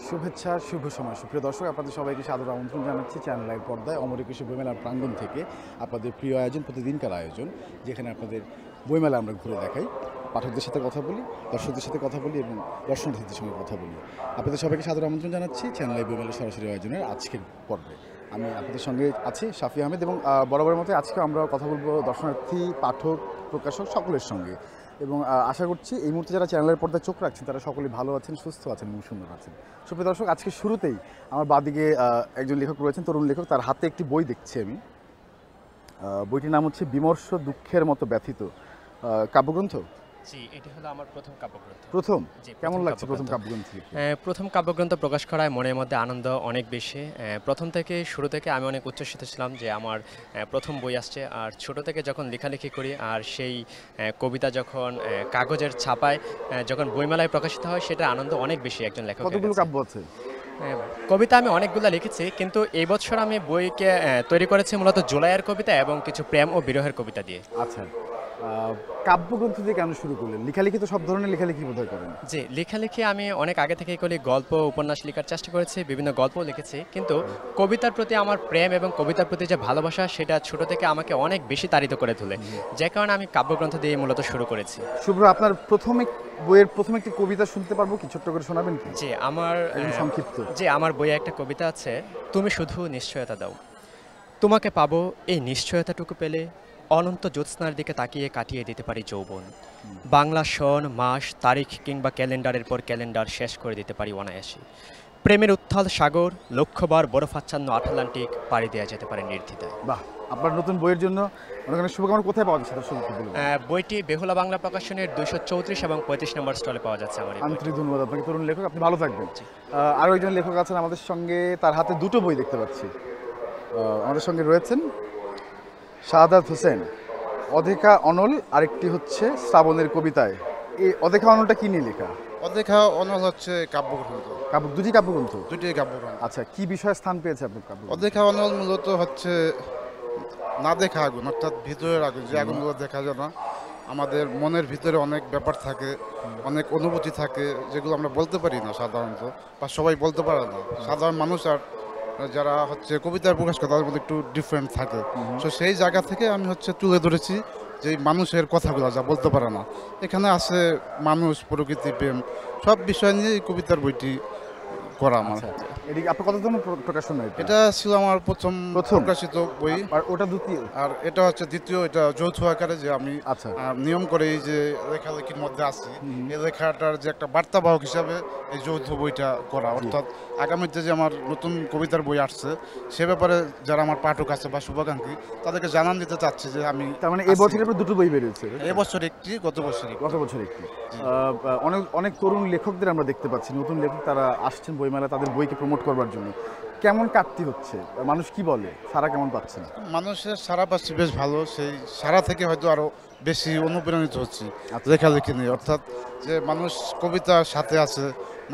শুভেচ্ছা শুভ সময় সুপ্রিয় দর্শক আপনাদের সবাইকে সাদর আমন্ত্রণ জানাচ্ছি চ্যানেল লাইভ পর্দায় অমর একুশে বইমেলার প্রাঙ্গণ থেকে আপনাদের প্রিয় আয়োজন প্রতিদিনকার আয়োজন যেখানে আপনাদের বইমেলা আমরা ঘুরে দেখাই পাঠকদের সাথে কথা বলি দর্শকদের সাথে কথা বলি এবং দর্শনার্থীদের সঙ্গে কথা বলি আপনাদের সবাইকে সাদর আমন্ত্রণ জানাচ্ছি চ্যানেল লাইভ বইমেলা সরাসরি আয়োজনের আজকের পর্বে আমি আপনাদের সঙ্গে আছি শাফি আহমেদ এবং বরাবরের মতো আজকে আমরা কথা বলবো দর্শনার্থী পাঠক প্রকাশক সকলের সঙ্গে এবং আশা করছি এই মুহূর্তে যারা চ্যানেলের পর্দায় চোখ রাখছেন তারা সকলেই ভালো আছেন সুস্থ আছেন এবং সুন্দর আছেন সুপ্রিয় দর্শক আজকে শুরুতেই আমার বাদিকে একজন লেখক রয়েছেন তরুণ লেখক তার হাতে একটি বই দেখছি আমি বইটির নাম হচ্ছে বিমর্ষ দুঃখের মতো ব্যথিত কাব্যগ্রন্থ জি এটি হলো আমার প্রথম কাব্যগ্রন্থ প্রথম কেমন লাগছে প্রথম কাব্যগ্রন্থ প্রথম কাব্যগ্রন্থ প্রকাশ করায় মনের মধ্যে আনন্দ অনেক বেশি প্রথম থেকে শুরু থেকে আমি অনেক উচ্ছ্বসিত ছিলাম যে আমার প্রথম বই আসছে আর ছোট থেকে যখন লেখালেখি করি আর সেই কবিতা যখন কাগজের ছাপায় যখন বইমেলায় প্রকাশিত হয় সেটা আনন্দ অনেক বেশি একজন লেখক কতগুলো কাব্য আছে কবিতা আমি অনেকগুলো লিখেছি কিন্তু এই বছর আমি বইকে তৈরি করেছি মূলত জুলাইয়ের কবিতা এবং কিছু প্রেম ও বিরহের কবিতা দিয়ে আচ্ছা কাব্যগ্রন্থ দিয়ে কেন শুরু করলেন লেখালেখি তো সব ধরনের লেখালেখি বোধহয় করেন জি লেখালেখি আমি অনেক আগে থেকেই করি গল্প উপন্যাস লেখার চেষ্টা করেছি বিভিন্ন গল্প লিখেছি কিন্তু কবিতার প্রতি আমার প্রেম এবং কবিতার প্রতি যে ভালোবাসা সেটা ছোট থেকে আমাকে অনেক বেশি তাড়িত করে তোলে যে কারণে আমি কাব্যগ্রন্থ দিয়ে মূলত শুরু করেছি শুভ্র আপনার বইয়ের প্রথম একটি কবিতা শুনতে পারবো কি ছোট্ট করে শোনাবেন কি জি আমার সংক্ষিপ্ত জি আমার বইয়ে একটা কবিতা আছে তুমি শুধু নিশ্চয়তা দাও তোমাকে পাবো এই নিশ্চয়তাটুকু পেলে অনন্ত জ্যোৎস্নার দিকে তাকিয়ে কাটিয়ে দিতে পারি যৌবন বাংলা সন মাস তারিখ কিংবা ক্যালেন্ডারের পর ক্যালেন্ডার শেষ করে দিতে পারি অনায়াসে প্রেমের উত্থাল সাগর লক্ষ্যবার বরফাচ্ছন্ন আটলান্টিক পাড়ি দেওয়া যেতে পারে নির্দ্বিধায়। বাহ আপনার নতুন বইয়ের জন্য অনেক অনেক শুভকামনা কোথায় পাওয়া যাচ্ছে দর্শক বইটি বেহুলা বাংলা প্রকাশনের 234 এবং 35 নম্বর স্টলে পাওয়া যাচ্ছে আমার আন্তরিক ধন্যবাদ আপনাকে তরুণ লেখক আপনি ভালো থাকবেন আরও একজন লেখক আছেন আমাদের সঙ্গে তার হাতে দুটো বই দেখতে পাচ্ছি আমাদের সঙ্গে রয়েছেন শাহাদাত হোসেন অধেখা অনল আরেকটি হচ্ছে শ্রাবণের কবিতায় এই অধেখা অনলটা কি নিয়ে লেখা অধেখা অনল হচ্ছে কাব্যগ্রন্থ দুটি কাব্যগ্রন্থ দুটোই কাব্যগ্রন্থ আচ্ছা কি বিষয়ে স্থান পেয়েছে আপনার কাব্য অধেখা অনল মূলত হচ্ছে না দেখা আগুন অর্থাৎ ভিতরের আগুন যে আগুনগুলো দেখা যায় না আমাদের মনের ভিতরে অনেক ব্যাপার থাকে অনেক অনুভূতি থাকে যেগুলো আমরা বলতে পারি না সাধারণত বা সবাই বলতে পারে না সাধারণ মানুষ আর যারা হচ্ছে কবিতার প্রকাশ করে তাদের মধ্যে একটু ডিফারেন্ট থাকে তো সেই জায়গা থেকে আমি হচ্ছে তুলে ধরেছি যে মানুষের কথাগুলো যা বলতে পারে না এখানে আছে মানুষ প্রকৃতি প্রেম সব বিষয় নিয়ে এই কবিতার বইটি করা আমার আপনার কততম প্রকাশন এটা ছিল আমার প্রথম প্রকাশিত বই আর ওটা দ্বিতীয় আর এটা হচ্ছে দ্বিতীয় এটা যৌথ আকারে যে আমি নিয়ম করে এই যে লেখালেখির মধ্যে আছি এই লেখাটার যে একটা বার্তাবাহক হিসাবে এই যৌথ বইটা করা অর্থাৎ আগামীতে যে আমার নতুন কবিতার বই আসছে সে ব্যাপারে যারা আমার পাঠক আছে বা শুভাকাঙ্ক্ষী তাদেরকে জানান দিতে চাচ্ছি যে আমি তার মানে এই বছর দুটো বই বেরিয়েছে এবছর একটি গত বছর একটি অনেক অনেক তরুণ লেখকদের আমরা দেখতে পাচ্ছি নতুন লেখক তারা আসছেন বইমেলা তাদের বইকে প্রমোট করবার জন্য কেমন কাটতি হচ্ছে মানুষ কি বলে সারা কেমন পাচ্ছেন মানুষের সারা পাচ্ছি বেশ ভালো সেই সারা থেকে হয়তো আরো বেশি অনুপ্রাণিত হচ্ছি লেখালেখি নিয়ে অর্থাৎ যে মানুষ কবিতার সাথে আছে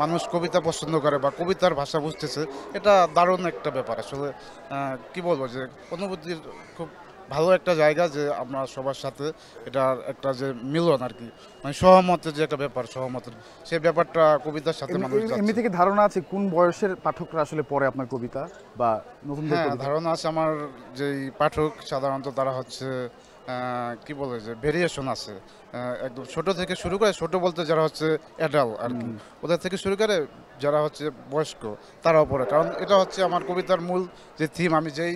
মানুষ কবিতা পছন্দ করে বা কবিতার ভাষা বুঝতেছে এটা দারুণ একটা ব্যাপার আসলে কি বলবো যে অনুভূতির খুব ভালো একটা জায়গা যে আমরা সবার সাথে এটার একটা যে মিলন আর কি মানে সহমতের যে একটা ব্যাপার সহমতের সেই ব্যাপারটা কবিতার সাথে মানুষ এমনি থেকে ধারণা আছে কোন বয়সের পাঠকরা আসলে পড়ে আপনার কবিতা বা নতুন ধারণা আছে আমার যেই পাঠক সাধারণত তারা হচ্ছে কি বলে যে ভেরিয়েশন আছে একদম ছোট থেকে শুরু করে ছোট বলতে যারা হচ্ছে অ্যাডাল্ট আর কি ওদের থেকে শুরু করে যারা হচ্ছে বয়স্ক তারাও পড়ে কারণ এটা হচ্ছে আমার কবিতার মূল যে থিম আমি যেই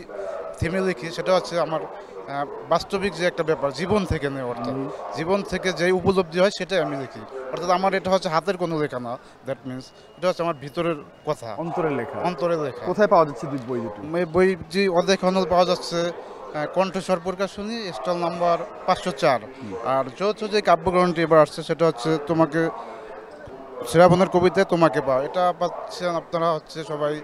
থিমে লিখি সেটা হচ্ছে আমার বাস্তবিক যে একটা ব্যাপার জীবন থেকে নেই অর্থাৎ জীবন থেকে যেই উপলব্ধি হয় সেটাই আমি লিখি অর্থাৎ আমার এটা হচ্ছে হাতের কোনো লেখা না দ্যাট মিনস এটা হচ্ছে আমার ভিতরের কথা অন্তরের লেখা কোথায় পাওয়া যাচ্ছে বই দুটো বই যে অধেখা অনল পাওয়া যাচ্ছে কণ্ঠস্বর প্রকাশনী স্টল নাম্বার 504 আর যৌথ যে কাব্যগ্রন্থটি এবার আসছে সেটা হচ্ছে তোমাকে শ্রাবণের কবিতায় তোমাকে পাও এটা পাচ্ছেন আপনারা হচ্ছে সবাই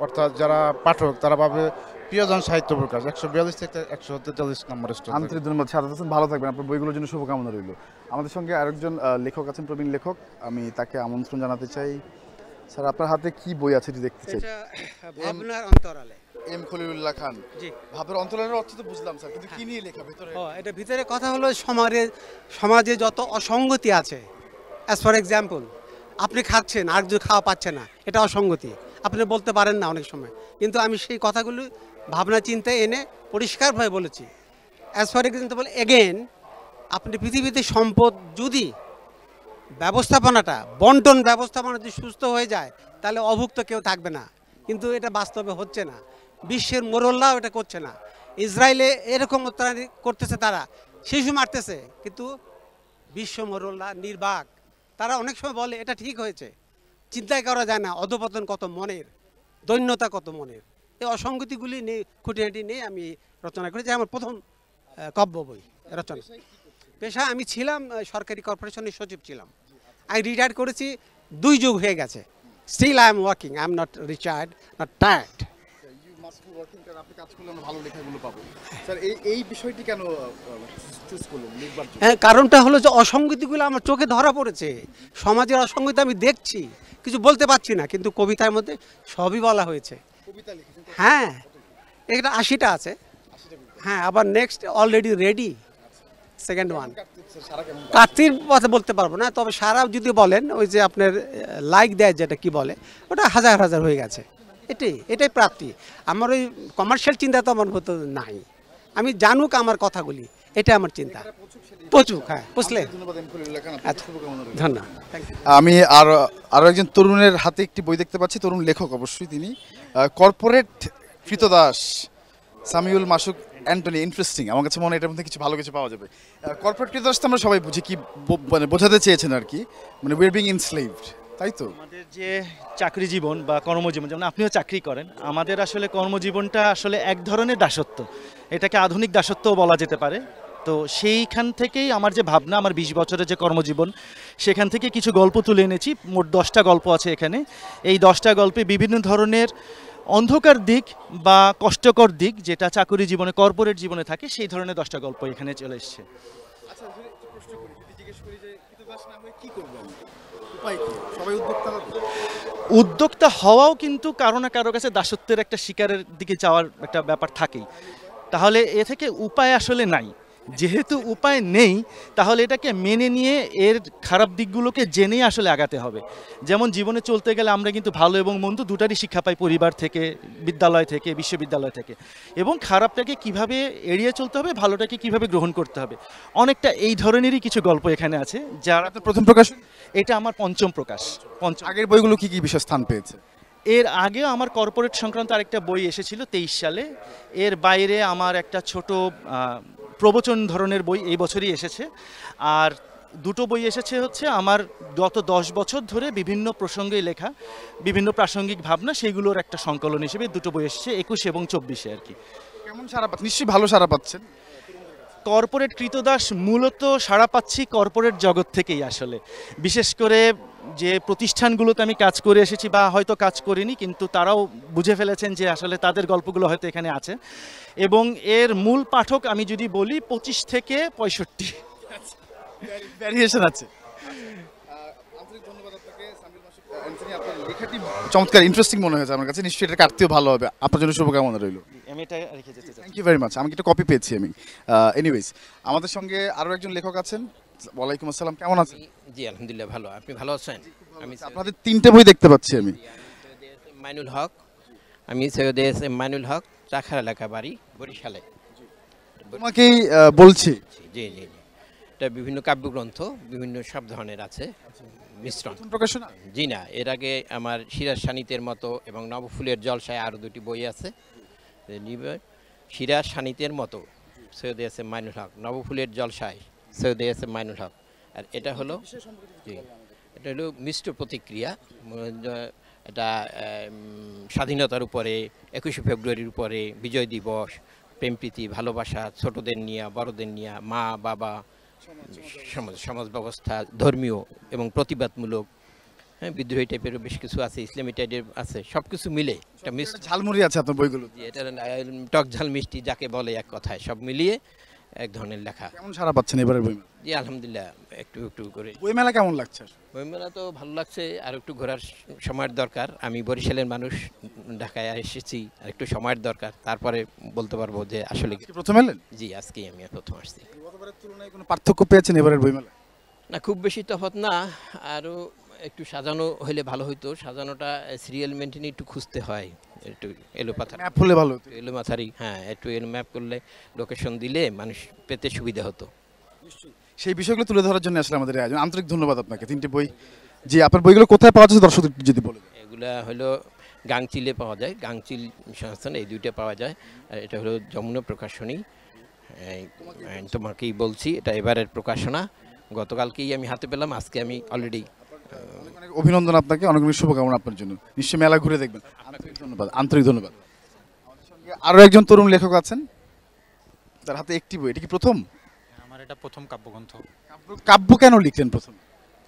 অর্থাৎ যারা পাঠক তারা পাবে প্রিয়জন সাহিত্য প্রকাশ 142 থেকে 143 নম্বর স্টল। আন্তরিক ধন্যবাদ শাহাদাত হোসেন ভালো থাকবেন আপনার বইগুলোর জন্য শুভকামনা রইল আমাদের সঙ্গে আরেকজন লেখক আছেন প্রবীণ লেখক আমি তাকে আমন্ত্রণ জানাতে চাই স্যার আপনার হাতে কি বই আছে এটি দেখতে চাই ভাবনার অন্তরালে এম খলিলুল্লাহ খান জি ভাবের অন্তরালের অর্থ তো বুঝলাম স্যার কিন্তু কি নিয়ে লেখা ভিতরে এটা ভিতরে কথা হলো সমাজে যত অসঙ্গতি আছে অ্যাজ ফর এক্সাম্পল আপনি খাচ্ছেন আর যদি খাওয়া পাচ্ছে না, এটা অসঙ্গতি। আপনি বলতে পারেন না অনেক সময়, কিন্তু আমি সেই কথাগুলো ভাবনা চিন্তায় এনে পরিষ্কারভাবে বলেছি। অ্যাজ ফর এক্সাম্পল এগেন, আপনি পৃথিবীতে সম্পদ যদি বন্টন ব্যবস্থাপনা যদি সুস্থ হয়ে যায়, তাহলে অভুক্ত কেউ থাকবে না। কিন্তু এটা বাস্তবে হচ্ছে না, বিশ্বের মোরল্লাও এটা করছে না। ইসরায়েলে এরকম অত্যাচার করতেছে, তারা শিশু মারতেছে, কিন্তু বিশ্ব মোরল্লা নির্বাক। তারা অনেক সময় বলে এটা ঠিক হয়েছে, চিন্তাই করা যায় না অধপতন কত মনের, দৈন্যতা কত মনের। এই অসঙ্গতিগুলি নিয়ে খুঁটিনাটি নিয়ে আমি রচনা করেছি। আমার প্রথম কাব্য বই রচনা। পেশা আমি ছিলাম সরকারি কর্পোরেশনের সচিব ছিলাম। আমি রিটায়ার্ড করেছি, 2 যুগ হয়ে গেছে। Still I am working, I am not retired, not tired. আপনি কাজ করলে আমরা ভালো লেখাগুলো পাবো। স্যার এই বিষয়টি কেন চুজ করলেন লিখবার জন্য? হ্যাঁ, কারণটা হলো যে অসঙ্গতিগুলো আমার চোখে ধরা পড়েছে। সমাজের অসঙ্গতি আমি দেখছি, কিছু বলতে পারছি না, কিন্তু কবিতার মধ্যে সবই বলা হয়েছে। কবিতা লিখেছেন? হ্যাঁ, এটা 80টা আছে। হ্যাঁ, আবার next already ready, second one. সারা কেমন? কার্তির কথা বলতে পারবো না, তবে সারা যদি বলেন, ওই যে আপনার লাইক দেয় যেটা কি বলে, ওটা হাজার হাজার হয়ে গেছে। এটাই প্রাপ্তি। আমার ওই কমার্শিয়াল চিন্তা তো আমার মতো নাই। আমি জানুক আমার কথাগুলি, এটা আমার চিন্তা। পচুক, হ্যাঁ, বুঝলে। ধন্যবাদ এম খলিলুল্লাহ খান, আপনাকে আচ্ছা, শুভকামনা রইল। ধন্যবাদ। আমি আরো একজন তরুণের হাতে একটি বই দেখতে পাচ্ছি, তরুণ লেখক অবশ্যই তিনি, কর্পোরেট কৃতদাস সামিউল মাসুক অ্যান্টনি। ইন্টারেস্টিং, আমার কাছে মনে হয় এটার মধ্যে কিছু ভালো কিছু পাওয়া যাবে। কর্পোরেট কৃতদাস তো আমরা সবাই বুঝি, কি মানে বোঝাতে চেয়েছেন আর কি, মানে উই আর বিং ইনস্লেভড, তাই তো? আমাদের যে চাকরি জীবন বা কর্মজীবন, যেমন আপনিও চাকরি করেন, আমাদের আসলে কর্মজীবনটা আসলে এক ধরনের দাসত্ব, এটাকে আধুনিক দাসত্বও বলা যেতে পারে। তো সেইখান থেকেই আমার যে ভাবনা, আমার 20 বছরের যে কর্মজীবন, সেখান থেকে কিছু গল্প তুলে এনেছি। মোট 10টা গল্প আছে এখানে। এই 10টা গল্পে বিভিন্ন ধরনের অন্ধকার দিক বা কষ্টকর দিক যেটা চাকরি জীবনে, কর্পোরেট জীবনে থাকে, সেই ধরনের 10টা গল্প এখানে চলে এসেছে। আচ্ছা, যদি একটু প্রশ্ন করি, যদি জিজ্ঞেস করি যে কৃতদাস না হয়ে কি করব আমরা, উপায় কি? সবাই উদ্যোক্তা হবে? উদ্যোক্তা হওয়াও কিন্তু কারো না কারো কাছে দাসত্বের একটা শিকারের দিকে যাওয়ার একটা ব্যাপার থাকেই। তাহলে এ থেকে উপায় আসলে নাই। যেহেতু উপায় নেই, তাহলে এটাকে মেনে নিয়ে এর খারাপ দিকগুলোকে জেনেই আসলে আগাতে হবে। যেমন জীবনে চলতে গেলে আমরা কিন্তু ভালো এবং মন্দ দুটারই শিক্ষা পাই, পরিবার থেকে, বিদ্যালয় থেকে, বিশ্ববিদ্যালয় থেকে। এবং খারাপটাকে কিভাবে এড়িয়ে চলতে হবে, ভালোটাকে কিভাবে গ্রহণ করতে হবে, অনেকটা এই ধরনেরই কিছু গল্প এখানে আছে। যার আপনার প্রথম প্রকাশ? এটা আমার পঞ্চম প্রকাশ। আগের বইগুলো কি কি বিশেষ স্থান পেয়েছে? এর আগেও আমার কর্পোরেট সংক্রান্ত আরেকটা বই এসেছিল 23 সালে। এর বাইরে আমার একটা ছোট প্রবচন ধরনের বই এই বছরই এসেছে। আর দুটো বই এসেছে হচ্ছে আমার গত 10 বছর ধরে বিভিন্ন প্রসঙ্গে লেখা বিভিন্ন প্রাসঙ্গিক ভাবনা, সেইগুলোর একটা সংকলন হিসেবে দুটো বই এসেছে 21 এবং 24-এ আর কি। কেমন সারা পাচ্ছেন? নিশ্চয়ই ভালো সারা পাচ্ছেন। কর্পোরেট কৃতদাস মূলত সাড়া পাচ্ছি কর্পোরেট জগৎ থেকেই আসলে। বিশেষ করে যে প্রতিষ্ঠানগুলোতে আমি কাজ করে এসেছি বা হয়তো কাজ করিনি, কিন্তু তারাও বুঝে ফেলেছেন যে আসলে তাদের গল্পগুলো হয়তো এখানে আছে। এবং এর মূল পাঠক আমি যদি বলি 25 থেকে 65। ভ্যারিয়েশন আছে। আন্তরিক ধন্যবাদ আপনাকে সামিউল মাসুক অ্যান্টনি, আপনার লেখাটি চমৎকার, ইন্টারেস্টিং মনে হয়েছে আমার কাছে। নিশ্চয়ই এটা কাটতেও ভালো হবে। আপনার জন্য শুভকামনা রইল। আমি এটা রেখে যেতে চাই। Thank you very much. আমি একটা কপি পেয়েছি আমি। এনিওয়েজ, আমাদের সঙ্গে আরও একজন লেখক আছেন। ওয়ালাইকুম আসসালাম, কেমন আছেন? জি আলহামদুলিল্লাহ ভালো। আপনি ভালো আছেন? আমি আপনাদের 3টে বই দেখতে পাচ্ছি আমি। মাইনুল হক, আমি সৈয়দ এস এম মাইনুল হক, চাখার এলাকা বাড়ি, বরিশালে। তোমাকেই বলছি। জি জি জি, এটা বিভিন্ন কাব্যগ্রন্থ, বিভিন্ন সব ধরনের আছে মিশ্রণ। প্রথম প্রকাশনা? জি না, এর আগে আমার সিরাজ সানিতের মতো এবং নবফুলের জলসায় আরও 2টি বই আছে। সিরাজ সানিতের মতো সৈয়দ এস এম মাইনুল হক, নবফুলের জলসায় সৈয়দ এস এম মাইনুল হক। আর এটা হলো, জি, এটা হলো মিশ্র প্রতিক্রিয়া। এটা স্বাধীনতার উপরে, 21শে ফেব্রুয়ারির উপরে, বিজয় দিবস, প্রেমপ্রীতি, ভালোবাসা, ছোটদের নিয়ে, বড়দের নিয়ে, মা বাবা, সমাজ ব্যবস্থা, ধর্মীয় এবং প্রতিবাদমূলক, হ্যাঁ, বিদ্রোহী টাইপেরও বেশ কিছু আছে, ইসলামী টাইপের আছে, সব কিছু মিলে একটা মিশ্র। ঝালমুড়ি আছে আপনার বইগুলো? এটা টক ঝাল মিষ্টি যাকে বলে এক কথায়, সব মিলিয়ে এক ধরনের লেখা। কেমন সারা পাচ্ছেন এবারের বই? জি আলহামদুলিল্লাহ, একটু একটু করে। বইমেলা কেমন লাগছে? বইমেলা তো ভালো লাগছে, আর একটু ঘোরার সময়ের দরকার। আমি বরিশালের মানুষ, ঢাকায় এসেছি, আর একটু সময়ের দরকার, তারপরে বলতে পারবো যে আসলে। প্রথম এলেন? জি, আজকেই আমি প্রথম আসছি। গতবারের তুলনায় কোনো পার্থক্য পেয়েছেন এবারের বইমেলা? না, খুব বেশি তফাৎ না। আরও একটু সাজানো হলে ভালো হতো। সাজানোটা সিরিয়াল মেনটেনে একটু খুঁজতে হয়, একটু এলোপাথারি ম্যাপ হলে ভালো হতো। এলোমাথারি, হ্যাঁ একটু এলো ম্যাপ করলে লোকেশন দিলে মানুষ পেতে সুবিধা হতো। সেই বিষয়গুলো তুলে ধরার জন্য আসলে আমাদের এই আয়োজন। আন্তরিক ধন্যবাদ আপনাকে। 3টে বই, যে আপনার বইগুলো কোথায় পাওয়া যাচ্ছে দর্শক যদি বলে দেন। এগুলা হলো গাংচিলে পাওয়া যায়, গাংচিল সংস্থান, এই দুইটা পাওয়া যায়। আর এটা হলো যমুনা প্রকাশনী। তোমাকেই বলছি, এটা এবারের প্রকাশনা, গতকালকেই আমি হাতে পেলাম, আজকে আমি অলরেডি। অনেক অভিনন্দন আপনাকে, অনেক অনেক শুভকামনা আপনার জন্য। নিশ্চয়ই মেলা ঘুরে দেখবেন। আন্তরিক ধন্যবাদ, আন্তরিক ধন্যবাদ। আমাদের সঙ্গে আরও একজন তরুণ লেখক আছেন, তার হাতে একটি বই। এটা কি প্রথম? আমার এটা প্রথম কাব্যগ্রন্থ। কাব্য কেন লিখলেন প্রথম?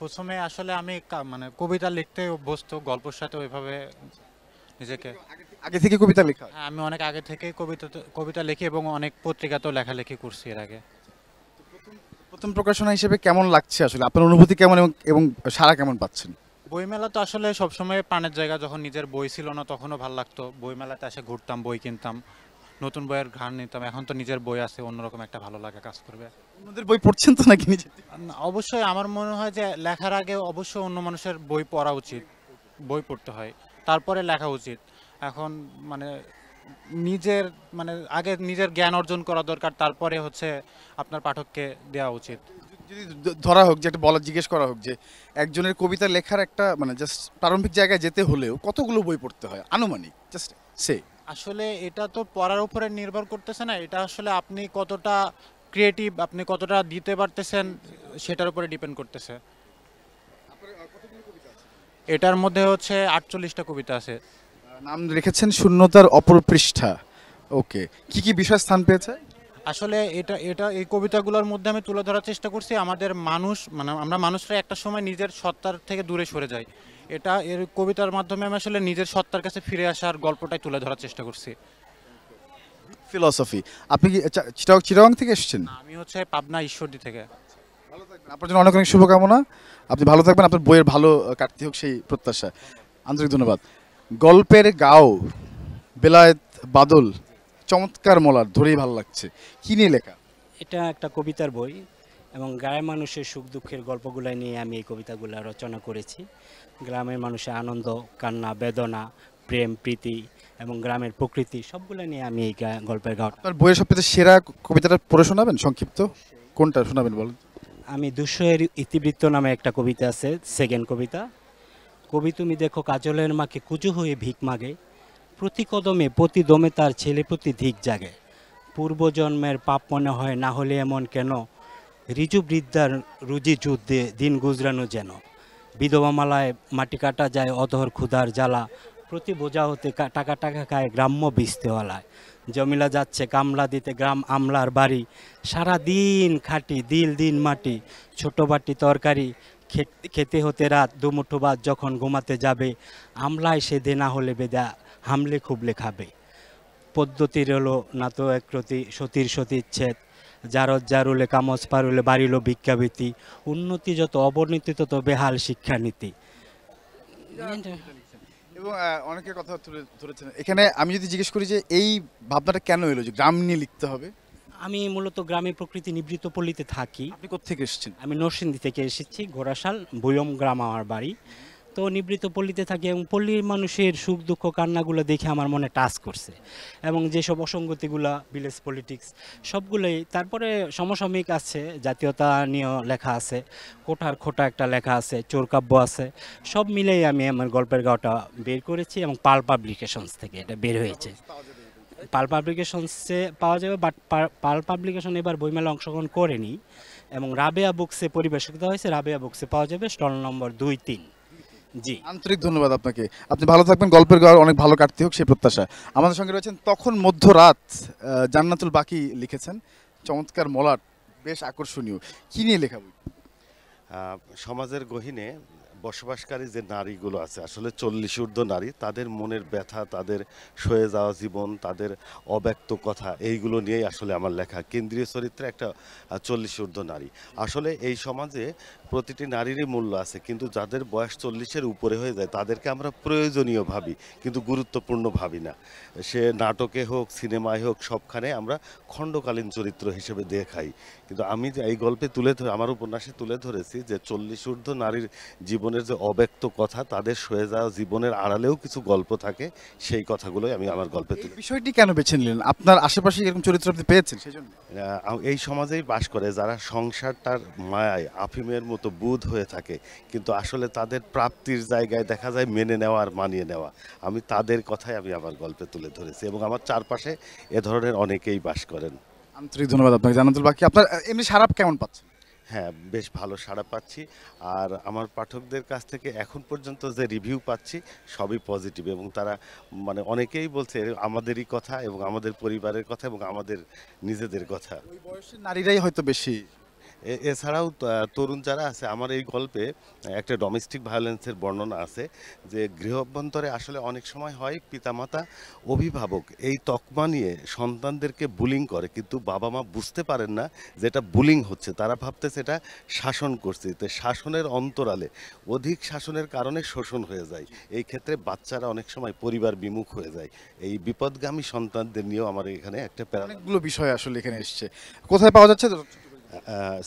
প্রথমে আসলে আমি মানে কবিতা লিখতে অভ্যস্ত, গল্পের সাথে ওইভাবে নিজেকে। আগে থেকে কবিতা লেখা? হ্যাঁ, আমি অনেক আগে থেকে কবিতা লিখি এবং অনেক পত্রিকাতেও লেখালেখি করছি এর আগে। প্রথম প্রকাশনা হিসেবে কেমন লাগছে আসলে, আপনার অনুভূতি কেমন এবং সাড়া কেমন পাচ্ছেন? বইমেলা তো আসলে সবসময় প্রাণের জায়গা। যখন নিজের বই ছিল না তখনও ভালো লাগতো, বইমেলাতে এসে ঘুরতাম, বই কিনতাম, নতুন বইয়ের ঘ্রাণ নিতাম। এখন তো নিজের বই আছে, অন্যরকম একটা ভালো লাগা কাজ করবে। অন্যদের বই পড়ছেন তো নাকি নিজে? অবশ্যই আমার মনে হয় যে লেখার আগে অবশ্যই অন্য মানুষের বই পড়া উচিত, বই পড়তে হয়, তারপরে লেখা উচিত। এখন মানে নিজের মানে আগে নিজের জ্ঞান অর্জন করা দরকার, তারপরে হচ্ছে আপনার পাঠককে দেওয়া উচিত। যদি ধরা হোক, যে একটা বলা জিজ্ঞেস করা হোক যে একজনের কবিতা লেখার একটা মানে জাস্ট প্রারম্ভিক জায়গায় যেতে হলেও কতগুলো বই পড়তে হয় আনুমানিক, জাস্ট সে? আসলে এটা তো পড়ার উপরে নির্ভর করতেছে না, এটা আসলে আপনি কতটা ক্রিয়েটিভ, আপনি কতটা দিতে পারতেছেন সেটার উপরে ডিপেন্ড করতেছে। এটার মধ্যে হচ্ছে 48টা কবিতা আছে। নাম রেখেছেন শূন্যতার অপর পৃষ্ঠা। ওকে, কি কি বিষয় স্থান পেয়েছে? আসলে এটা এই কবিতাগুলোর মধ্যে আমি তুলে ধরার চেষ্টা করছি আমাদের মানুষ, মানে আমরা মানুষরা একটা সময় নিজের সত্তার থেকে দূরে সরে যাই। এর কবিতার মাধ্যমে আমি আসলে নিজের সত্তার কাছে ফিরে আসার গল্পটাই তুলে ধরার চেষ্টা করছি। ফিলসফি। আপনি কি চিটাগং থেকে এসেছেন? আমি হচ্ছে পাবনা ঈশ্বরদী থেকে। আপনার জন্য অনেক অনেক শুভকামনা। আপনি ভালো থাকবেন, আপনার বইয়ের ভালো কাটতে হোক সেই প্রত্যাশা। আন্তরিক ধন্যবাদ। গল্পের গাও, বেলায়েত বাদল, চমৎকার মলার, ধরেই ভালো লাগছে। কি নিয়ে লেখা? এটা একটা কবিতার বই এবং গ্রামের মানুষের সুখ দুঃখের গল্পগুলো নিয়ে আমি এই কবিতাগুলো রচনা করেছি। গ্রামের মানুষের আনন্দ, কান্না, বেদনা, প্রেম, প্রীতি এবং গ্রামের প্রকৃতি সবগুলো নিয়ে আমি এই গল্পের গাওটা। আপনার বইয়ের সবচেয়ে সেরা কবিতাটা পড়ে শোনাবেন সংক্ষিপ্ত? কোনটা শোনাবেন বলেন? আমি 200-এর ইতিবৃত্ত নামে একটা কবিতা আছে, সেকেন্ড কবিতা। কবি তুমি দেখো কাজলের মাকে কুজু হয়ে ভিক মাগে, প্রতি কদমে প্রতি দমে তার ছেলে প্রতি ধিক জাগে। পূর্বজন্মের পাপ মনে হয়, না হলে এমন কেন, রিজু বৃদ্ধার রুজি যুদ্ধে দিন গুজরানো যেন। বিধবা মালায় মাটি কাটা যায় অধর ক্ষুধার জ্বালা, প্রতি বোঝা হতে টাকা টাকা খায় গ্রাম্য বিস্তেওয়ালায়। জমিলা যাচ্ছে কামলা দিতে গ্রাম আমলার বাড়ি, সারা দিন খাটি দিল দিন মাটি, ছোট বাটি তরকারি খেতে হতে রাত, দুমুঠো ভাত যখন ঘুমাতে যাবে, আমলায় সেধে না হলে বেদা হামলে খুবলে খাবে। পদ্ধতির হলো না তো একরতি, সতীর সতীচ্ছেদ, জারদ জারুলে কামজ পারুলে বাড়িল ভিক্ষাবৃত্তি, উন্নতি যত অবনতি তত বেহাল শিক্ষানীতি। এবং অনেকের কথা তুলে ধরেছেন এখানে। আমি যদি জিজ্ঞেস করি যে এই ভাবনাটা কেন এলো যে গ্রাম নিয়ে লিখতে হবে? আমি মূলত গ্রামে প্রকৃতি নিবৃত পল্লীতে থাকি। আপনি কোত্থেকে এসেছেন? আমি নরসিংদী থেকে এসেছি, ঘোড়াশাল বুয়ম গ্রাম আমার বাড়ি। তো নিবৃত পল্লীতে থাকি এবং পল্লীর মানুষের সুখ দুঃখ কান্নাগুলো দেখে আমার মনে টাচ করছে এবং যেসব অসঙ্গতিগুলো, ভিলেজ পলিটিক্স সবগুলোই। তারপরে সমসাময়িক আছে, জাতীয়তা নিয়েও লেখা আছে, কোঠার খোটা একটা লেখা আছে, চোরকাব্য আছে, সব মিলেই আমি আমার গল্পের গাওটা বের করেছি এবং পাল পাবলিকেশনস থেকে এটা বের হয়েছে। পাল পাবলিকেশনসে পাওয়া যাবে, বাট পাল পাবলিকেশন এবার বইমেলা অংশগ্রহণ করেনি এবং রাবেয়া বুকসে পরিবেশিত হয়েছে। রাবেয়া বুকসে পাওয়া যাবে স্টল নম্বর 2-3। জি, আন্তরিক ধন্যবাদ আপনাকে। আপনি ভালো থাকবেন, গল্পের গাওয়ার অনেক ভালো কাটতে হোক সেই প্রত্যাশা। আমাদের সঙ্গে রয়েছেন তখন মধ্যরাত, জান্নাতুল বাকি লিখেছেন। চমৎকার মলাট, বেশ আকর্ষণীয়। কি নিয়ে লেখা বই? সমাজের গহীনে বসবাসকারী যে নারীগুলো আছে, আসলে 40 ঊর্ধ্ব নারী, তাদের মনের ব্যথা, তাদের সয়ে যাওয়া জীবন, তাদের অব্যক্ত কথা, এইগুলো নিয়েই আসলে আমার লেখা। কেন্দ্রীয় চরিত্রে একটা 40 ঊর্ধ্ব নারী। আসলে এই সমাজে প্রতিটি নারীরই মূল্য আছে, কিন্তু যাদের বয়স 40-এর উপরে হয়ে যায় তাদেরকে আমরা প্রয়োজনীয় ভাবি, কিন্তু গুরুত্বপূর্ণ ভাবি না। সে নাটকে হোক, সিনেমায় হোক, সবখানে আমরা খণ্ডকালীন চরিত্র হিসেবে দেখাই। কিন্তু আমি যে এই গল্পে আমার উপন্যাসে তুলে ধরেছি যে 40 ঊর্ধ্ব নারীর জীবন জীবনের যে অব্যক্ত কথা, তাদের সয়ে যাওয়া জীবনের আড়ালেও কিছু গল্প থাকে, সেই কথাগুলোই আমি আমার গল্পে তুলি। বিষয়টি কেন বেছে নিলেন? আপনার আশেপাশে এরকম চরিত্র আপনি পেয়েছেন সেই জন্য? এই সমাজেই বাস করে যারা সংসারটার মায়ায় আফিমের মতো বুঁদ হয়ে থাকে, কিন্তু আসলে তাদের প্রাপ্তির জায়গায় দেখা যায় মেনে নেওয়া আর মানিয়ে নেওয়া। আমি তাদের কথাই আমি আমার গল্পে তুলে ধরেছি এবং আমার চারপাশে এ ধরনের অনেকেই বাস করেন। আন্তরিক ধন্যবাদ আপনাকে জানাতুল বাকি। আপনার এমনি সাড়া কেমন পাচ্ছেন? হ্যাঁ, বেশ ভালো সাড়া পাচ্ছি। আর আমার পাঠকদের কাছ থেকে এখন পর্যন্ত যে রিভিউ পাচ্ছি সবই পজিটিভ, এবং তারা মানে অনেকেই বলছে আমাদেরই কথা এবং আমাদের পরিবারের কথা এবং আমাদের নিজেদের কথা। ওই বয়সের নারীরাই হয়তো বেশি। এছাড়াও তরুণ যারা আছে, আমার এই গল্পে একটা ডোমেস্টিক ভায়োলেন্সের বর্ণনা আছে, যে গৃহ অভ্যন্তরে আসলে অনেক সময় হয় পিতামাতা, অভিভাবক এই তকমা নিয়ে সন্তানদেরকে বুলিং করে, কিন্তু বাবা মা বুঝতে পারেন না যে এটা বুলিং হচ্ছে, তারা ভাবতেছে এটা শাসন করছে। তো শাসনের অন্তরালে অধিক শাসনের কারণে শোষণ হয়ে যায়। এই ক্ষেত্রে বাচ্চারা অনেক সময় পরিবার বিমুখ হয়ে যায়। এই বিপদগামী সন্তানদের নিয়েও আমার এখানে একটা অনেকগুলো বিষয় আসলে এখানে এসছে। কোথায় পাওয়া যাচ্ছে?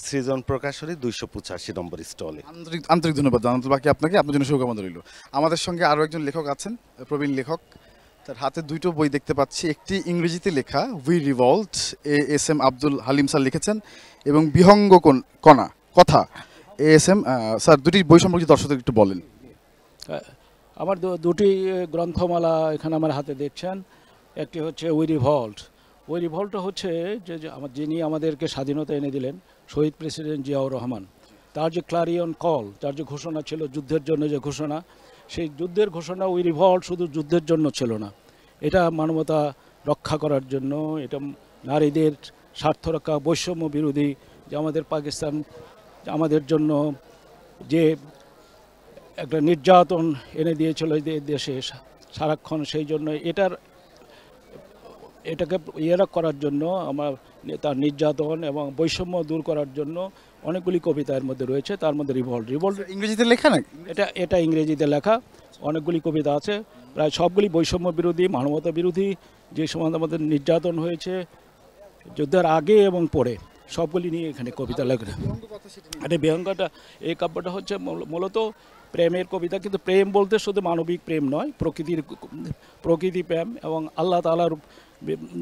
সৃজন প্রকাশনী 285 নম্বর স্টলে। আন্তরিক ধন্যবাদ জানাতুল বাকি আপনাকে, আপনার জন্য শুভকামনা রইল। আমাদের সঙ্গে আরও একজন লেখক আছেন, প্রবীণ লেখক। তার হাতে দুটো বই দেখতে পাচ্ছি, একটি ইংরেজিতে লেখা we revolt, S M. Abdul Halim sir লিখেছেন, এবং বিহঙ্গ কণা কথা এস.এম. স্যার। দুটি বই সম্পর্কে দর্শকদের একটু বলেন। আমার দুটি গ্রন্থমালা এখানে আমার হাতে দেখছেন। একটি হচ্ছে উই রিভল্ট। ওই রিভল্টটা হচ্ছে যে যিনি আমাদেরকে স্বাধীনতা এনে দিলেন, শহীদ প্রেসিডেন্ট জিয়াউর রহমান, তার যে ক্লারিয়ন কল, তার যে ঘোষণা ছিল যুদ্ধের জন্য, যে ঘোষণা, সেই যুদ্ধের ঘোষণা উই রিভল্ট শুধু যুদ্ধের জন্য ছিল না, এটা মানবতা রক্ষা করার জন্য, এটা নারীদের স্বার্থ রক্ষা, বৈষম্য বিরোধী, যে আমাদের পাকিস্তান আমাদের জন্য যে একটা নির্যাতন এনে দিয়েছিল দেশে সারাক্ষণ, সেই জন্য এটাকে করার জন্য আমার তার নির্যাতন এবং বৈষম্য দূর করার জন্য অনেকগুলি কবিতা এর মধ্যে রয়েছে। তার মধ্যে রিভল্ট ইংরেজিতে লেখা নাকি? এটা ইংরেজিতে লেখা অনেকগুলি কবিতা আছে, প্রায় সবগুলি বৈষম্য বিরোধী, মানবতা বিরোধী, যে সময় আমাদের নির্যাতন হয়েছে যুদ্ধের আগে এবং পরে, সবগুলি নিয়ে এখানে কবিতা লেখা। এটা বিহঙ্গটা, এই কাব্যটা হচ্ছে মূলত প্রেমের কবিতা, কিন্তু প্রেম বলতে শুধু মানবিক প্রেম নয়, প্রকৃতি প্রেম এবং আল্লাহ তাআলার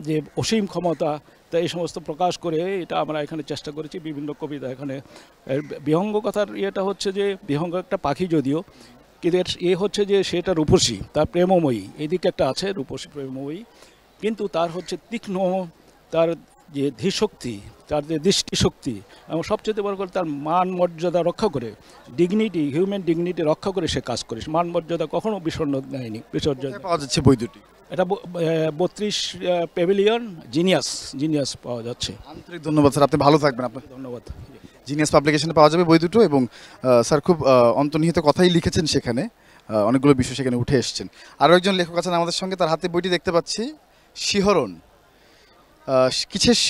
যে অসীম ক্ষমতা, তা এই সমস্ত প্রকাশ করে এটা আমরা এখানে চেষ্টা করেছি বিভিন্ন কবিতা। এখানে বিহঙ্গ কথার ইয়েটা হচ্ছে যে বিহঙ্গ একটা পাখি যদিও, কিন্তু হচ্ছে যে সেটা রূপসী, তার প্রেমময়ী, এদিকে একটা আছে রূপসী প্রেমময়ী, কিন্তু তার হচ্ছে তীক্ষ্ণ, তার যে ধীশক্তি, তার যে দৃষ্টিশক্তি, এবং সবচেয়ে বড় করে তার মান মর্যাদা রক্ষা করে, ডিগনিটি, হিউম্যান ডিগনিটি রক্ষা করে সে কাজ করে, মান মর্যাদা কখনো বিসর্জন। পাওয়া যাচ্ছে বই দুটি? এটা 32 প্যাভিলিয়ন জিনিয়াস পাওয়া যাচ্ছে। আন্তরিক ধন্যবাদ স্যার, আপনি ভালো থাকবেন। আপনাকে ধন্যবাদ। জিনিয়াস পাবলিকেশনে পাওয়া যাবে বই দুটো, এবং স্যার খুব অন্তর্নিহিত কথাই লিখেছেন সেখানে, অনেকগুলো বিষয় সেখানে উঠে এসছেন। আরও একজন লেখক আছেন আমাদের সঙ্গে, তার হাতে বইটি দেখতে পাচ্ছি, শিহরণ।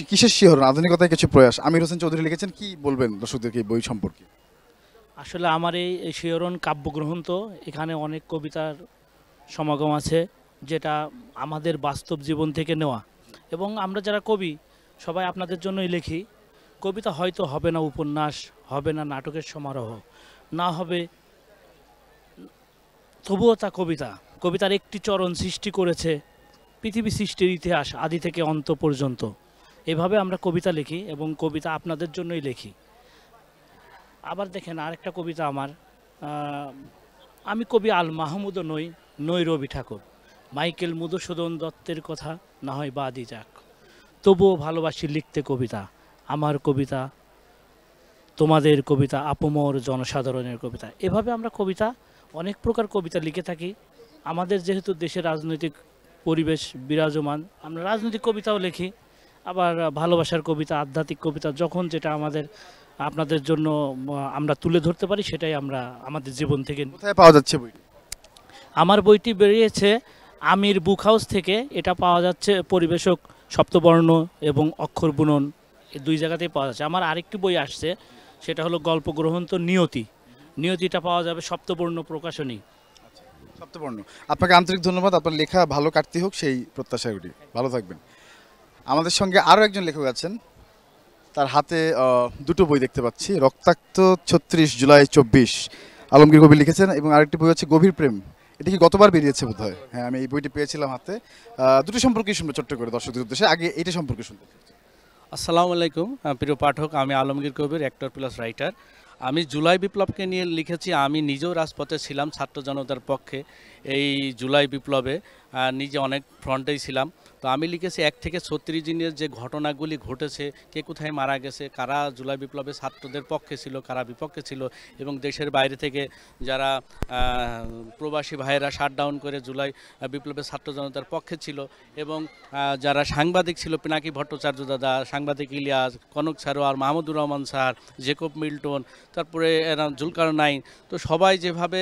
কিসের শিহরণ? আধুনিকতায় কিছু প্রয়াস। আমির হোসেন চৌধুরী লিখেছেন। কি বলবেন দর্শকদেরকে এই বই সম্পর্কে? আসলে আমার এই শিহরণ কাব্যগ্রন্থ, এখানে অনেক কবিতার সমাগম আছে, যেটা আমাদের বাস্তব জীবন থেকে নেওয়া, এবং আমরা যারা কবি সবাই আপনাদের জন্যই লিখি। কবিতা হয়তো হবে না উপন্যাস, হবে না নাটকের সমারোহ, না হবে, তবুও তা কবিতার একটি চরণ সৃষ্টি করেছে পৃথিবী সৃষ্টির ইতিহাস আদি থেকে অন্ত পর্যন্ত। এভাবে আমরা কবিতা লিখি এবং কবিতা আপনাদের জন্যই লিখি। আবার দেখেন আরেকটা কবিতা আমার, আমি কবি আল মাহমুদও নই রবি ঠাকুর, মাইকেল মধুসূদন দত্তের কথা না হয় বাদই যাক, তবুও ভালোবাসি লিখতে কবিতা, আমার কবিতা তোমাদের কবিতা, আপমর জনসাধারণের কবিতা। এভাবে আমরা কবিতা, অনেক প্রকার কবিতা লিখে থাকি। আমাদের যেহেতু দেশের রাজনৈতিক পরিবেশ বিরাজমান, আমরা রাজনৈতিক কবিতাও লিখি, আবার ভালোবাসার কবিতা, আধ্যাত্মিক কবিতা, যখন যেটা আপনাদের জন্য আমরা তুলে ধরতে পারি সেটাই আমরা আমাদের জীবন থেকে। কোথায় পাওয়া যাচ্ছে বই? আমার বইটি বেরিয়েছে আমির বুক হাউস থেকে, এটা পাওয়া যাচ্ছে পরিবেশক, সপ্তবর্ণ এবং অক্ষর বুনন, এই দুই জায়গাতেই পাওয়া যাচ্ছে। আমার আরেকটি বই আসছে, সেটা হলো গল্প গ্রন্থ নিয়তিটা পাওয়া যাবে সপ্তবর্ণ প্রকাশনী। সপ্তবর্ণ। আপনাকে আন্তরিক ধন্যবাদ, আপনার লেখা ভালো কাটতে হোক সেই প্রত্যাশা করি। ভালো থাকবেন। আমাদের সঙ্গে আরও একজন লেখক আছেন, তার হাতে দুটো বই দেখতে পাচ্ছি, রক্তাক্ত 36 জুলাই 24, আলমগীর কবির লিখেছেন। এবং আরেকটি বই হচ্ছে গভীর প্রেম, এটা কি গতবার বেরিয়েছে বোধ হয়? হ্যাঁ, আমি এই বইটি পেয়েছিলাম হাতে। দুটি সম্পর্কে শুনবো ছোট্ট করে দর্শকদের উদ্দেশ্যে, আগে এটা সম্পর্কে শুনবো। আসসালামু আলাইকুম প্রিয় পাঠক, আমি আলমগীর কবির, অ্যাক্টর প্লাস রাইটার। আমি জুলাই বিপ্লবকে নিয়ে লিখেছি। আমি নিজেও রাজপথে ছিলাম ছাত্র জনতার পক্ষে। এই জুলাই বিপ্লবে নিজে অনেক ফ্রন্টেই ছিলাম। তো আমি লিখেছি 1 থেকে 36 দিনের যে ঘটনাগুলি ঘটেছে, কে কোথায় মারা গেছে, কারা জুলাই বিপ্লবে ছাত্রদের পক্ষে ছিল, কারা বিপক্ষে ছিল, এবং দেশের বাইরে থেকে যারা প্রবাসী ভাইয়েরা শাটডাউন করে জুলাই বিপ্লবে ছাত্র জনতার পক্ষে ছিল, এবং যারা সাংবাদিক ছিল, পিনাকি ভট্টাচার্য দাদা, সাংবাদিক Ilias, Kanak Sarwar, Mahmudur Rahman sir, Jacob Milton, তারপরে জুলকার নাইন। তো সবাই যেভাবে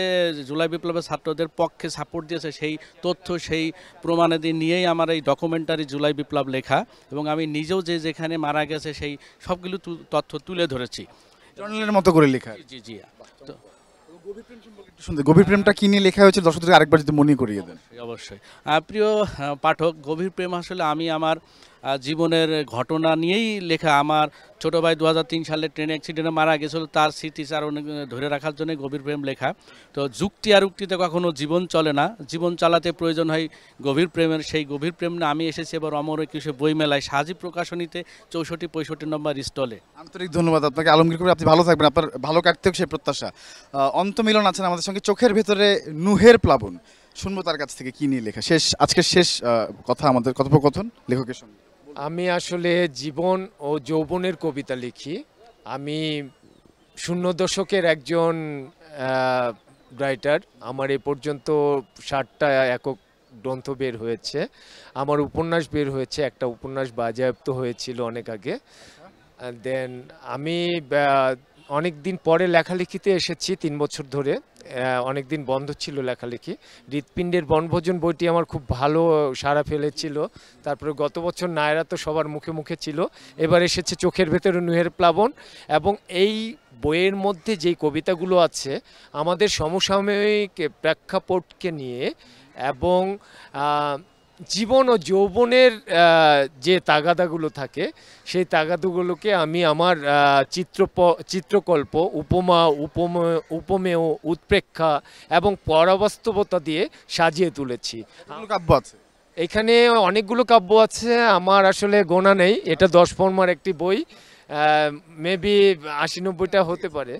জুলাই বিপ্লবের ছাত্রদের পক্ষে সাপোর্ট দিয়েছে, সেই তথ্য সেই প্রমাণাদি নিয়েই আমার এই ডকুমেন্টারি জুলাই বিপ্লব লেখা, এবং আমি নিজেও যেখানে মারা গেছে সেই সবগুলো তথ্য তুলে ধরেছি জার্নালের মতো করে লেখা। জি জি। তো গভীর প্রেমটা কি নিয়ে লেখা হয়েছে দর্শকদের আরেকবার যদি মনে করিয়ে দেন। অবশ্যই প্রিয় পাঠক, গভীর প্রেম আসলে আমি আমার জীবনের ঘটনা নিয়েই লেখা। আমার ছোট ভাই 2003 সালে ট্রেন অ্যাক্সিডেন্টে মারা গেছিল, তার স্মৃতিচার ধরে রাখার জন্য গভীর প্রেম লেখা। তো যুক্তি আর উক্তিতে কখনো জীবন চলে না, জীবন চালাতে প্রয়োজন হয় গভীর প্রেমের। সেই গভীর প্রেম না আমি এসেছি এবার অমর একুশে বইমেলায় সাজি প্রকাশনীতে 64-65 নম্বর স্টলে। আন্তরিক ধন্যবাদ আপনাকে আলমগীর কবির, আপনি ভালো থাকবেন, আপনার ভালো কাটতেও সেই প্রত্যাশা। অন্তমিলন আছেন আমাদের সঙ্গে, চোখের ভেতরে নুহের প্লাবন, শুনবো তার কাছ থেকে কি নিয়ে লেখা। আজকের শেষ কথা আমাদের কথোপকথন লেখকের সঙ্গে। আমি আসলে জীবন ও যৌবনের কবিতা লিখি। আমি 00 দশকের একজন রাইটার। আমার এ পর্যন্ত 60টা একক গ্রন্থ বের হয়েছে, আমার উপন্যাস বের হয়েছে, একটা উপন্যাস বাজেয়াপ্ত হয়েছিল অনেক আগে। দেন আমি অনেক দিন পরে লেখালেখিতে এসেছি, 3 বছর ধরে অনেক দিন বন্ধ ছিল লেখালেখি। হৃৎপিণ্ডের বনভোজন বইটি আমার খুব ভালো সাড়া ফেলেছিল। তারপরে গত বছর নায়রা তো সবার মুখে মুখে ছিল, এবার এসেছে চোখের ভেতরে নুহের প্লাবন। এবং এই বইয়ের মধ্যে যেই কবিতাগুলো আছে আমাদের সমসাময়িক প্রেক্ষাপটকে নিয়ে, এবং জীবন ও যৌবনের যে তাগাদাগুলো থাকে সেই তাগাদাগুলোকে আমি আমার চিত্রকল্প, উপমা, উপমেয়, উৎপ্রেক্ষা এবং পরাবাস্তবতা দিয়ে সাজিয়ে তুলেছি। কাব্য আছে এখানে, অনেকগুলো কাব্য আছে, আমার আসলে গোনা নেই। এটা 10 পর্মার একটি বই, মেবি 80-90টা হতে পারে,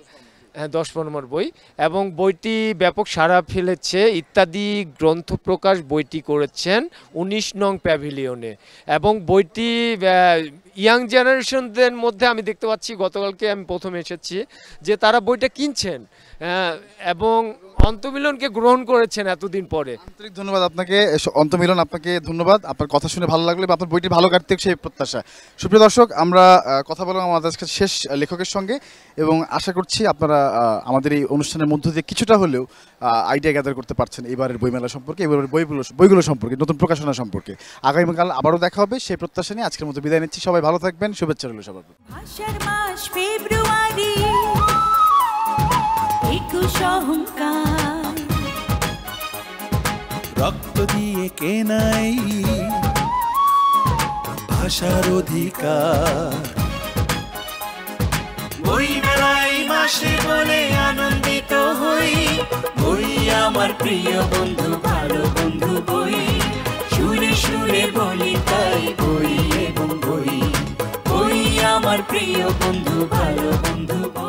10 পর্মার বই। এবং বইটি ব্যাপক সাড়া ফেলেছে। ইত্যাদি গ্রন্থ প্রকাশ বইটি করেছেন 19 নং প্যাভিলিয়নে। এবং বইটি ইয়াং জেনারেশনদের মধ্যে আমি দেখতে পাচ্ছি, গতকালকে আমি প্রথম এসেছি, যে তারা বইটা কিনছেন এবং অন্তমিলনকে গ্রহণ করেছেন এতদিন পরে। আন্তরিক ধন্যবাদ আপনাকে অন্তমিলন, আপনাকে ধন্যবাদ। আপনার কথা শুনে ভালো লাগলো, আপনার বইটি ভালো কাটতে সেই প্রত্যাশা। সুপ্রিয় দর্শক, আমরা কথা বললাম আমাদের শেষ লেখকের সঙ্গে, এবং আশা করছি আপনারা আমাদের এই অনুষ্ঠানের মধ্য দিয়ে কিছুটা হলেও আইডিয়া গ্যাদার করতে পারছেন এবারের বইমেলা সম্পর্কে, এবারের বইগুলো সম্পর্কে, নতুন প্রকাশনা সম্পর্কে। আগামীকাল আবারও দেখা হবে, সেই প্রত্যাশা নিয়ে আজকের মতো বিদায় নিচ্ছি। সবাই ভালো থাকবেন, শুভেচ্ছা রইল সবার। রক্ত দিয়ে কেনাই ভাষার অধিকার, বই মেলাই মাসে বলে আনন্দিত হই। বই আমার প্রিয় বন্ধু, ভালো বন্ধু বই, সুরে সুরে বলি তাই বই এবং বই। বই আমার প্রিয় বন্ধু, ভালো বন্ধু বই।